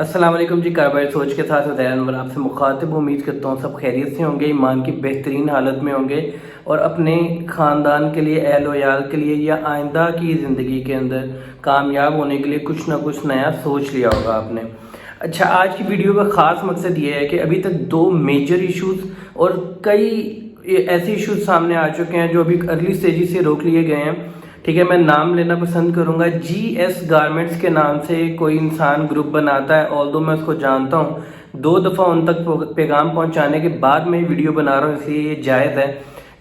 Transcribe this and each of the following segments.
अस्सलाम वालेकुम जी। कारोबार सोच के साथ उदैर अनवर आपसे मुखातिब। उम्मीद करता हूँ सब खैरियत से होंगे, ईमान की बेहतरीन हालत में होंगे और अपने ख़ानदान के लिए, अहल वयाल के लिए या आइंदा की ज़िंदगी के अंदर कामयाब होने के लिए कुछ ना कुछ नया सोच लिया होगा आपने। अच्छा, आज की वीडियो का ख़ास मकसद ये है कि अभी तक दो मेजर इश्यूज़ और कई ऐसे इश्यूज़ सामने आ चुके हैं जो अभी अर्ली स्टेजेस से रोक लिए गए हैं। ठीक है, मैं नाम लेना पसंद करूंगा। GS गारमेंट्स के नाम से कोई इंसान ग्रुप बनाता है, ऑल्दो मैं उसको जानता हूँ। 2 दफ़ा उन तक पैगाम पहुंचाने के बाद मैं वीडियो बना रहा हूँ, इसलिए ये जायज़ है।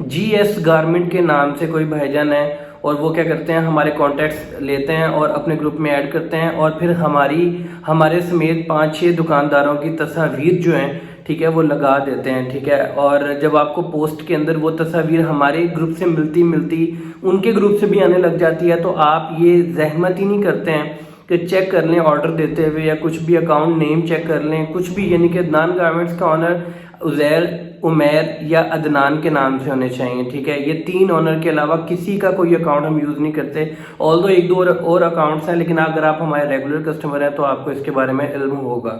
GS गारमेंट के नाम से कोई भाईजान है और वो क्या करते हैं, हमारे कॉन्टैक्ट्स लेते हैं और अपने ग्रुप में ऐड करते हैं और फिर हमारे समेत 5-6 दुकानदारों की तस्वीर जो हैं, ठीक है, वो लगा देते हैं। ठीक है, और जब आपको पोस्ट के अंदर वो तस्वीर हमारे ग्रुप से मिलती उनके ग्रुप से भी आने लग जाती है, तो आप ये जहमत ही नहीं करते हैं कि चेक कर लें ऑर्डर देते हुए या कुछ भी अकाउंट नेम चेक कर लें, कुछ भी, यानी कि अदनान गारमेंट्स का ऑनर उज़ैर, उमैर या अदनान के नाम से होने चाहिए। ठीक है, ये 3 ऑनर के अलावा किसी का कोई अकाउंट हम यूज़ नहीं करते। ऑल्दो 1-2 और अकाउंट्स हैं, लेकिन अगर आप हमारे रेगुलर कस्टमर हैं तो आपको इसके बारे में इल्म होगा।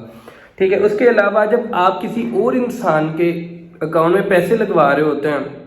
ठीक है, उसके अलावा जब आप किसी और इंसान के अकाउंट में पैसे लगवा रहे होते हैं,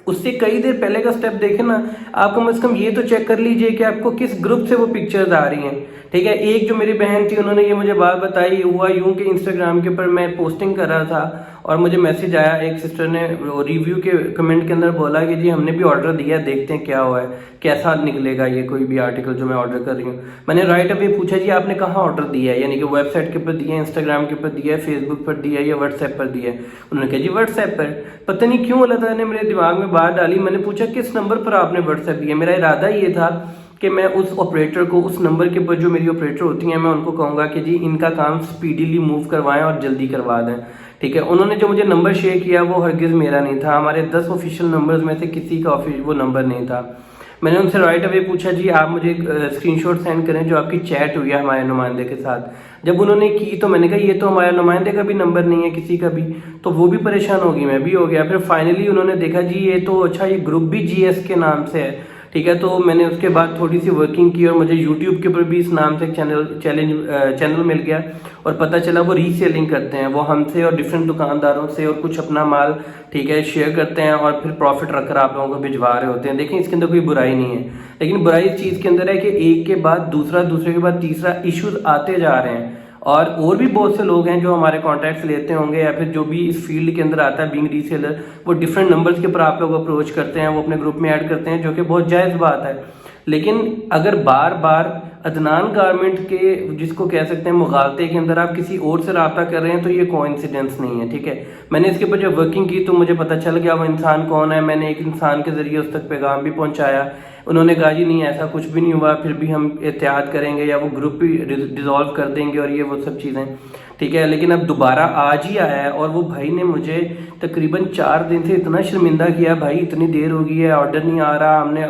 उससे कई देर पहले का स्टेप देखें ना, आप कम से कम ये तो चेक कर लीजिए कि आपको किस ग्रुप से वो पिक्चर्स आ रही हैं। ठीक है, एक जो मेरी बहन थी उन्होंने ये मुझे बात बताई, हुआ यूं कि इंस्टाग्राम के ऊपर मैं पोस्टिंग कर रहा था और मुझे मैसेज आया, एक सिस्टर ने रिव्यू के कमेंट के अंदर बोला कि जी हमने भी ऑर्डर दिया, देखते हैं क्या हुआ है, कैसा निकलेगा ये कोई भी आर्टिकल जो मैं ऑर्डर कर रही हूँ। मैंने राइट अवे पूछा, जी आपने कहाँ ऑर्डर दिया है, यानी कि वेबसाइट के ऊपर दिया है, इंस्टाग्राम के ऊपर दिया है, फेसबुक पर दिया है या व्हाट्सएप पर दिया है। उन्होंने कहा जी व्हाट्सएप पर। पता नहीं क्यों अल्लाह ताला ने मेरे दिमाग में बात डाली। मैंने पूछा किस नंबर पर आपने व्हाट्सएप दिया। मेरा इरादा ये था कि मैं उस ऑपरेटर को, उस नंबर के ऊपर जो मेरी ऑपरेटर होती हैं, मैं उनको कहूँगा कि जी इनका काम स्पीडीली मूव करवाएं और जल्दी करवा दें। ठीक है, उन्होंने जो मुझे नंबर शेयर किया वो हरगिज़ मेरा नहीं था, हमारे 10 ऑफिशियल नंबर्स में से किसी का वो नंबर नहीं था। मैंने उनसे राइट अवे पूछा, जी आप मुझे स्क्रीनशॉट सेंड करें जो आपकी चैट हुई है हमारे नुमाइंदे के साथ। जब उन्होंने की तो मैंने कहा ये तो हमारे नुमाइंदे का भी नंबर नहीं है किसी का भी, तो वो भी परेशान होगी, मैं भी हो गया। फिर फाइनली उन्होंने देखा जी ये तो, अच्छा ये ग्रुप भी GS के नाम से है। ठीक है, तो मैंने उसके बाद थोड़ी सी वर्किंग की और मुझे यूट्यूब के ऊपर भी इस नाम से एक चैनल मिल गया और पता चला वो रीसेलिंग करते हैं, वो हमसे और डिफरेंट दुकानदारों से और कुछ अपना माल, ठीक है, शेयर करते हैं और फिर प्रॉफिट रखकर आप लोगों को भिजवा रहे होते हैं। देखिए इसके अंदर कोई बुराई नहीं है, लेकिन बुराई इस चीज़ के अंदर है कि एक के बाद दूसरा, दूसरे के बाद तीसरा इश्यूज आते जा रहे हैं और भी बहुत से लोग हैं जो हमारे कॉन्टैक्ट्स लेते होंगे या फिर जो भी इस फील्ड के अंदर आता है बीइंग रीसेलर, वो डिफरेंट नंबर्स के ऊपर आप लोग अप्रोच करते हैं, वो अपने ग्रुप में ऐड करते हैं, जो कि बहुत जायज़ बात है। लेकिन अगर बार बार अदनान गारमेंट के, जिसको कह सकते हैं मुगालते के अंदर, आप किसी और से रब्ता कर रहे हैं तो ये कोइंसिडेंस नहीं है। ठीक है, मैंने इसके ऊपर जब वर्किंग की तो मुझे पता चल गया वो इंसान कौन है। मैंने एक इंसान के ज़रिए उस तक पैगाम भी पहुंचाया, उन्होंने कहा जी नहीं ऐसा कुछ भी नहीं हुआ, फिर भी हम एहतियात करेंगे या वो ग्रुप भी डिसॉल्व कर देंगे और ये वो सब चीज़ें। ठीक है, लेकिन अब दोबारा आज ही आया है और वो भाई ने मुझे तकरीबन 4 दिन से इतना शर्मिंदा किया, भाई इतनी देर हो गई है, ऑर्डर नहीं आ रहा, हमने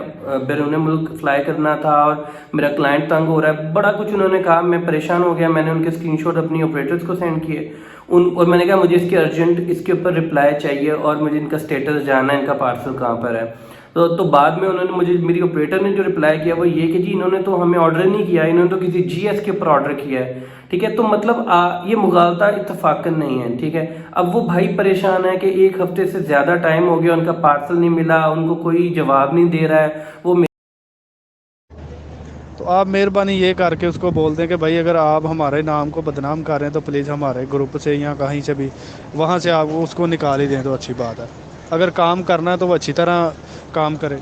बैरून मुल्क फ्लाई करना था और मेरा क्लाइंट तंग हो रहा है, बड़ा कुछ उन्होंने कहा। मैं परेशान हो गया, मैंने उनके स्क्रीनशॉट अपनी ऑपरेटर्स को सेंड किए और मैंने कहा मुझे इसके अर्जेंट, इसके ऊपर रिप्लाई चाहिए और मुझे इनका स्टेटस जानना है, इनका पार्सल कहाँ पर है। तो बाद में उन्होंने मुझे, मेरी ऑपरेटर ने जो रिप्लाई किया वो ये कि जी इन्होंने तो हमें ऑर्डर नहीं किया, इन्होंने तो किसी GS के ऊपर ऑर्डर किया है। ठीक है, तो मतलब ये मुगालता इत्तफाकन नहीं है। ठीक है, अब वो भाई परेशान है कि 1 हफ्ते से ज़्यादा टाइम हो गया, उनका पार्सल नहीं मिला, उनको कोई जवाब नहीं दे रहा है। वो तो आप मेहरबानी ये करके उसको बोल दें कि भाई अगर आप हमारे नाम को बदनाम कर रहे हैं तो प्लीज़ हमारे ग्रुप से या कहीं से भी, वहाँ से आप उसको निकाल ही दें तो अच्छी बात है। अगर काम करना है तो वो अच्छी तरह काम करे।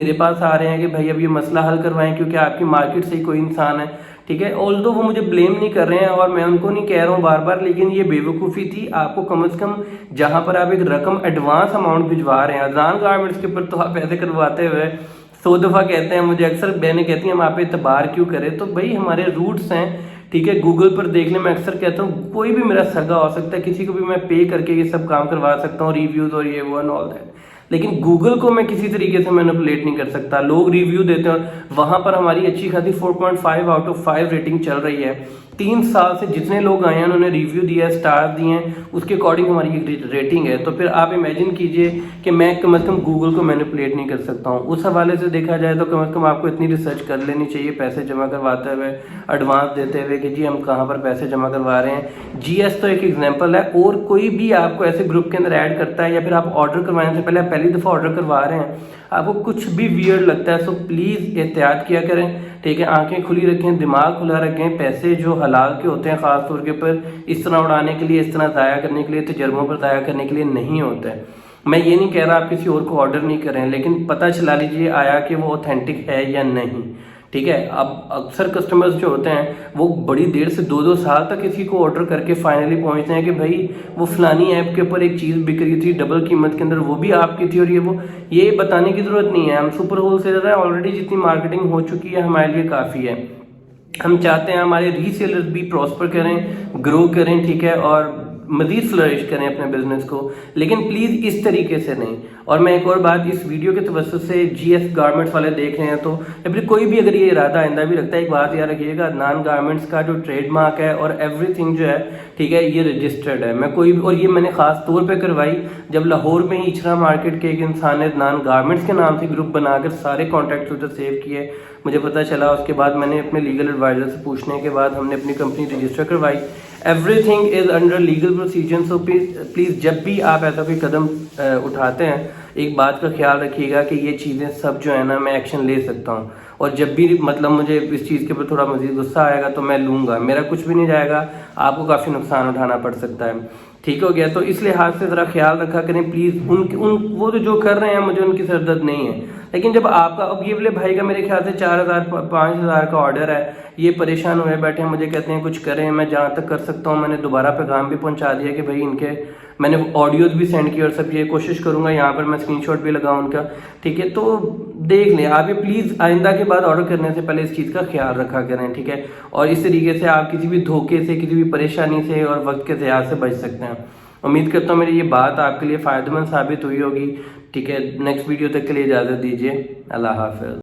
मेरे पास आ रहे हैं कि भाई अब ये मसला हल करवाएं क्योंकि आपकी मार्केट से ही कोई इंसान है। ठीक है, ऑल्दो वो मुझे ब्लेम नहीं कर रहे हैं और मैं उनको नहीं कह रहा हूँ बार बार, लेकिन ये बेवकूफ़ी थी। आपको कम से कम जहाँ पर आप एक रकम एडवांस अमाउंट भिजवा रहे हैं, अदनान गारमेंट्स के ऊपर तो आप ऐसे करवाते हुए 100 दफ़ा कहते हैं, मुझे अक्सर बहनें कहती हैं हम आप पे इतबार क्यों करें। तो भाई हमारे रूट्स हैं। ठीक है, गूगल पर देखने में अक्सर कहता हूँ कोई भी मेरा सगा हो सकता है, किसी को भी मैं पे करके ये सब काम करवा सकता हूँ, रिव्यूज़ और ये वो एंड ऑल दैट, लेकिन गूगल को मैं किसी तरीके से मैनिपुलेट नहीं कर सकता। लोग रिव्यू देते हैं और वहाँ पर हमारी अच्छी खासी 4.5 आउट ऑफ 5 रेटिंग चल रही है। 3 साल से जितने लोग आए हैं उन्होंने रिव्यू दिया है, स्टार दिए हैं, उसके अकॉर्डिंग हमारी एक रेटिंग है। तो फिर आप इमेजिन कीजिए कि मैं कम से कम गूगल को मैनिपुलेट नहीं कर सकता हूँ। उस हवाले से देखा जाए तो कम से कम आपको इतनी रिसर्च कर लेनी चाहिए पैसे जमा करवाते हुए, एडवांस देते हुए कि जी हम कहाँ पर पैसे जमा करवा रहे हैं। जीएस तो एक एग्जाम्पल है, और कोई भी आपको ऐसे ग्रुप के अंदर ऐड करता है या फिर आप ऑर्डर करवाने से पहले आप पहली दफ़ा ऑर्डर करवा रहे हैं, आपको कुछ भी वियर्ड लगता है, सो प्लीज़ एहतियात किया करें, ठीक है। आंखें खुली रखें, दिमाग खुला रखें। पैसे जो हलाल के होते हैं ख़ास तौर के ऊपर इस तरह उड़ाने के लिए, इस तरह ज़ाया करने के लिए, तजर्बों पर ज़ाया करने के लिए नहीं होते हैं। मैं ये नहीं कह रहा आप किसी और को ऑर्डर नहीं करें, लेकिन पता चला लीजिए आया कि वो ऑथेंटिक है या नहीं, ठीक है। अब अक्सर कस्टमर्स जो होते हैं वो बड़ी देर से 2-2 साल तक किसी को ऑर्डर करके फाइनली पहुंचते हैं कि भाई वो फलानी ऐप के ऊपर एक चीज़ बिक रही थी डबल कीमत के अंदर, वो भी आपकी थी, और ये बताने की ज़रूरत नहीं है। हम सुपर होलसेलर हैं, ऑलरेडी जितनी मार्केटिंग हो चुकी है हमारे लिए काफ़ी है। हम चाहते हैं हमारे रीसेलर्स भी प्रॉस्पर करें, ग्रो करें, ठीक है, और मज़ीद फ्लरिश करें अपने बिजनेस को, लेकिन प्लीज़ इस तरीके से नहीं। और मैं एक और बात, इस वीडियो के तवज्जुह से जीएस गारमेंट्स वाले देख रहे हैं तो या फिर कोई भी अगर ये इरादा आइंदा भी रखता है, एक बात याद रखिएगा, अदनान गारमेंट्स का जो ट्रेडमार्क है और एवरीथिंग जो है, ठीक है, ये रजिस्टर्ड है। मैं कोई भी, और ये मैंने खास तौर पे करवाई जब लाहौर में ही इचरा मार्केट के एक इंसान ने अदनान गारमेंट्स के नाम से ग्रुप बनाकर सारे कॉन्टैक्ट उधर सेव किए, मुझे पता चला। उसके बाद मैंने अपने लीगल एडवाइजर से पूछने के बाद हमने अपनी कंपनी रजिस्टर करवाई। Everything is under legal procedure. So please जब भी आप ऐसा कोई कदम उठाते हैं, एक बात का ख्याल रखिएगा कि ये चीज़ें सब जो है ना मैं एक्शन ले सकता हूँ, और जब भी मतलब मुझे इस चीज़ के ऊपर थोड़ा मज़ीद गुस्सा आएगा तो मैं लूँगा, मेरा कुछ भी नहीं जाएगा, आपको काफ़ी नुकसान उठाना पड़ सकता है, ठीक हो गया। तो इस लिहाज से ज़रा ख्याल रखा करें प्लीज़। वो तो जो कर रहे हैं मुझे उनकी सरदर्द नहीं है, लेकिन जब आपका, अब ये वाले भाई का मेरे ख्याल से 4,000-5,000 का ऑर्डर है, ये परेशान हुए बैठे हैं, मुझे कहते हैं कुछ करें, मैं जहाँ तक कर सकता हूँ मैंने दोबारा पैगाम भी पहुँचा दिया कि भाई इनके, मैंने ऑडियोज भी सेंड किए और सब, ये कोशिश करूँगा यहाँ पर मैं स्क्रीनशॉट भी लगाऊँ उनका, ठीक है। तो देख लें आप, ये प्लीज़ आइंदा के बाद ऑर्डर करने से पहले इस चीज़ का ख्याल रखा करें, ठीक है। और इस तरीके से आप किसी भी धोखे से, किसी भी परेशानी से और वक्त के ज़िया से बच सकते हैं। उम्मीद करता हूँ मेरी ये बात आपके लिए फ़ायदेमंद साबित हुई होगी, ठीक है। नेक्स्ट वीडियो तक के लिए इजाज़त दीजिए, अल्लाह हाफ़िज़।